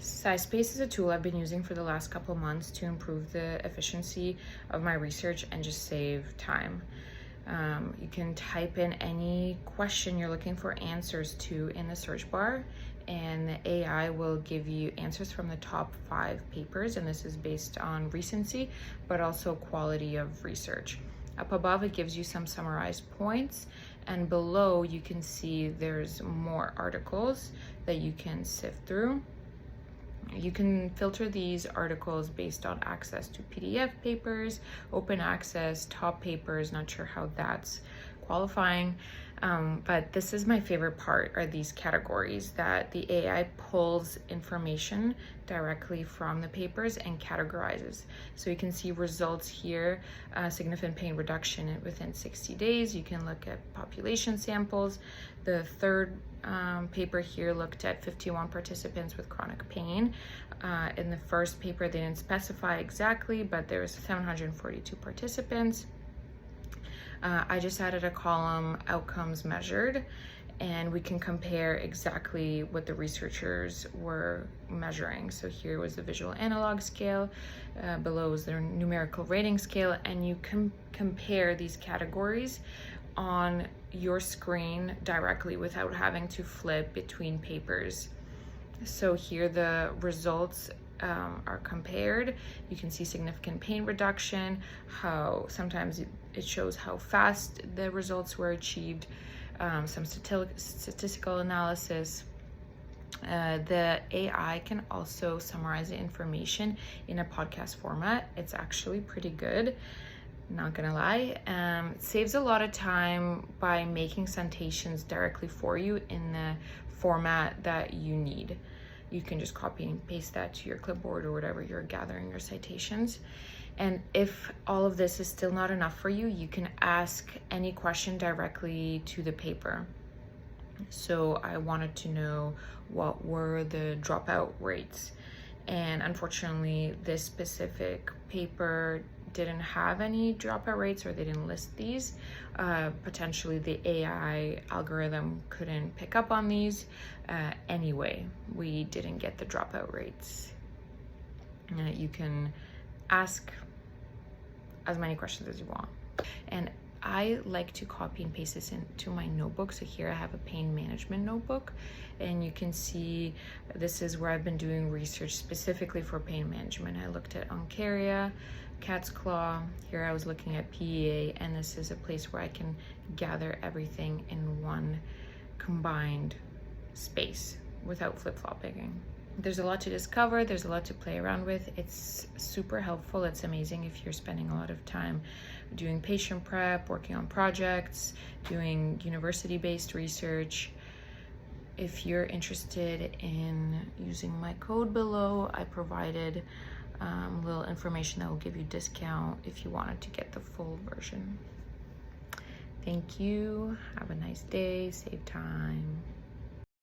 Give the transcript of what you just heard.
SciSpace is a tool I've been using for the last couple of months to improve the efficiency of my research and just save time. You can type in any question you're looking for answers to in the search bar, and the AI will give you answers from the top 5 papers, and this is based on recency, but also quality of research. Up above, it gives you some summarized points, and below you can see there's more articles that you can sift through. You can filter these articles based on access to PDF papers, open access, top papers, not sure how that's qualifying. But this is my favorite part, are these categories that the AI pulls information directly from the papers and categorizes. So you can see results here, significant pain reduction within 60 days. You can look at population samples. The third paper here looked at 51 participants with chronic pain. In the first paper, they didn't specify exactly, but there was 742 participants. I just added a column, outcomes measured, and we can compare exactly what the researchers were measuring. So here was the visual analog scale, below is their numerical rating scale, and you can compare these categories on your screen directly without having to flip between papers. So here the results are compared. You can see significant pain reduction, how sometimes it shows how fast the results were achieved, some statistical analysis. The AI can also summarize the information in a podcast format. It's actually pretty good, not gonna lie. It saves a lot of time by making citations directly for you in the format that you need. You can just copy and paste that to your clipboard or whatever you're gathering your citations. And if all of this is still not enough for you, you can ask any question directly to the paper. So I wanted to know what were the dropout rates. And unfortunately, this specific paper didn't have any dropout rates, or they didn't list these. Potentially the AI algorithm couldn't pick up on these. Anyway, we didn't get the dropout rates. You can ask as many questions as you want. And I like to copy and paste this into my notebook. So here I have a pain management notebook, and you can see this is where I've been doing research specifically for pain management. I looked at Oncaria, cat's claw. Here I was looking at PEA, and this is a place where I can gather everything in one combined space without flip-flopping. There's a lot to discover, there's a lot to play around with. It's super helpful. It's amazing if you're spending a lot of time doing patient prep, working on projects, doing university-based research. If you're interested in using my code below, I provided little information that will give you discount if you wanted to get the full version. Thank you. Have a nice day. Save time.